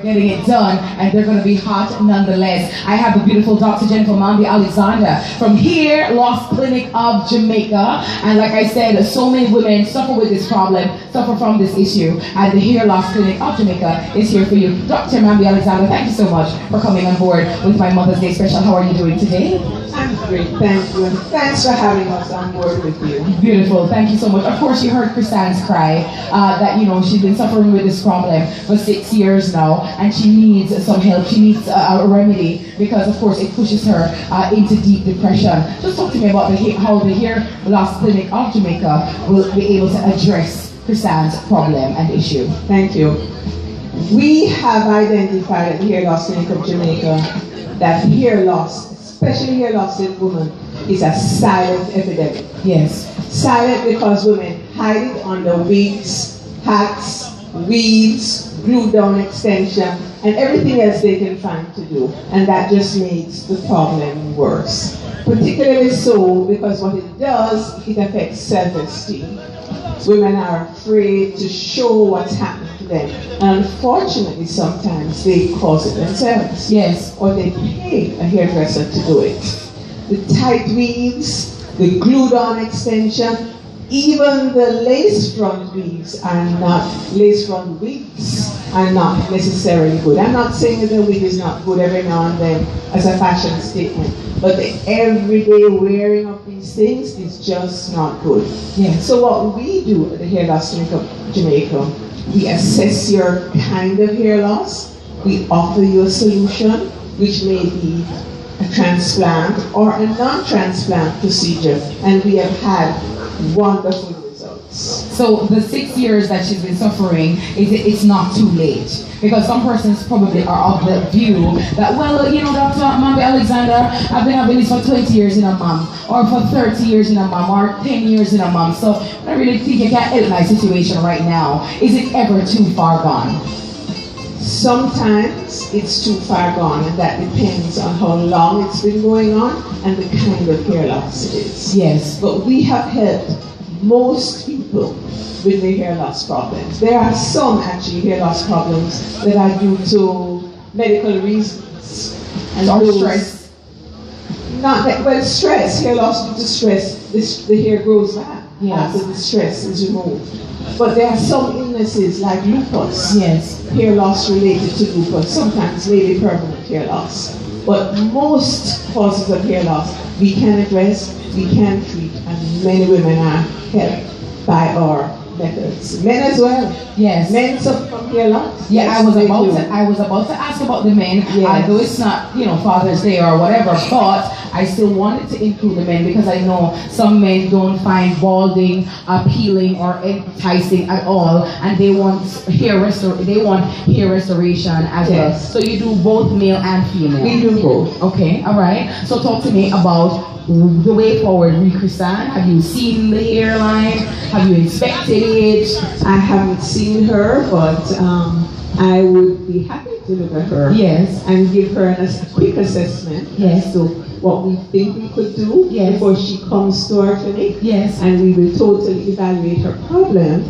Getting it done, and they're going to be hot nonetheless. I have the beautiful Dr. Jennifer Mambi Alexander from Hair Loss Clinic of Jamaica, and like I said, so many women suffer with this problem, suffer from this issue, and the Hair Loss Clinic of Jamaica is here for you. Dr. Mambi Alexander, thank you so much for coming on board with my Mother's Day special. How are you doing today? I'm great, thank you, and thanks for having us on board with you. Beautiful, thank you so much. Of course, you heard Chrisanne's cry that she's been suffering with this problem for 6 years now, and she needs some help. She needs a remedy because, of course, it pushes her into deep depression. Just talk to me about how the Hair Loss Clinic of Jamaica will be able to address Chrisanne's problem and issue. Thank you. We have identified at the Hair Loss Clinic of Jamaica that hair loss, especially hair loss in women, is a silent epidemic. Yes. Silent because women hide it under wigs, hats, weaves, glue down extension, and everything else they can find to do. And that just makes the problem worse. Particularly so because what it does, it affects self-esteem. Women are afraid to show what's happening to them. And unfortunately, sometimes they cause it themselves. Yes. Or they pay a hairdresser to do it. The tight weaves, the glued on extension, even the lace front wigs are not necessarily good. I'm not saying that the wig is not good every now and then as a fashion statement, but the everyday wearing of these things is just not good. Yes. So what we do at the Hair Loss Clinic of Jamaica, we assess your kind of hair loss, we offer you a solution, which may be a transplant or a non-transplant procedure, and we have had wonderful results. So the 6 years that she's been suffering, it's not too late. Because some persons probably are of the view that, well, Dr. Mambi Alexander, I've been having this for 20 years in a mom, or for 30 years in a mom, or 10 years in a mom, so I really think you can't help my situation right now. Is it ever too far gone? Sometimes it's too far gone, and that depends on how long it's been going on and the kind of hair loss it is. Yes. But we have helped most people with their hair loss problems. There are some actually hair loss problems that are due to medical reasons. And or stress. Not that, well, stress, hair loss due to stress, the hair grows back after the stress is removed. But there are some illnesses like lupus, hair loss related to lupus, sometimes maybe permanent hair loss. But most causes of hair loss we can address, we can treat, and many women are helped by our methods. Men as well. Yes. Men suffer from hair loss. Yeah, yes, I was about to ask about the men, though it's not, Father's Day or whatever, but I still wanted to include the men because I know some men don't find balding appealing or enticing at all, and they want hair restoration as well. So you do both male and female? We do both. Okay, all right. So talk to me about the way forward with Chrisanne. Have you seen the hairline? Have you inspected it? I haven't seen her, but I would be happy to look at her. Yes. And give her a quick assessment. Yes. So what we think we could do before she comes to our clinic. Yes. And we will totally evaluate her problem.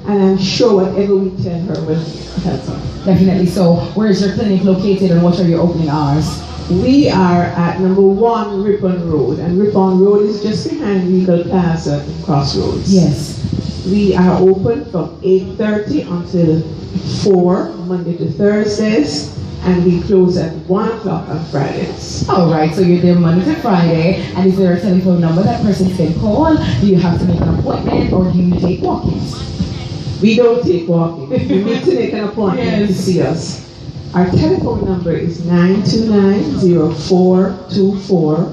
And I'm sure whatever we tell her will help her. Definitely. So where is your clinic located and what are your opening hours? We are at number 1 Ripon Road, and Ripon Road is just behind Regal Plaza Crossroads. Yes. We are open from 8:30 until 4, Monday to Thursdays, and we close at 1 o'clock on Fridays. All right, so you're there Monday to Friday, and is there a telephone number that person can call? Do you have to make an appointment, or do you take walk-ins? We don't take walk-ins. You need to make an appointment to see us. Our telephone number is 929-0424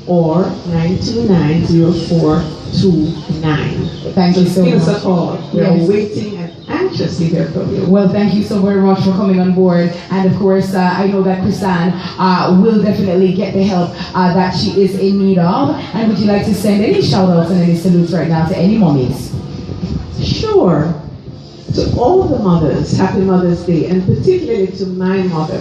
or 929-0429. Thank you so much. Give us a call. We're waiting and anxiously hear from you. Well, thank you so very much for coming on board. And of course, I know that Chrisanne will definitely get the help that she is in need of. And would you like to send any shout outs and any salutes right now to any mommies? Sure. To all the mothers, happy Mother's Day, and particularly to my mother.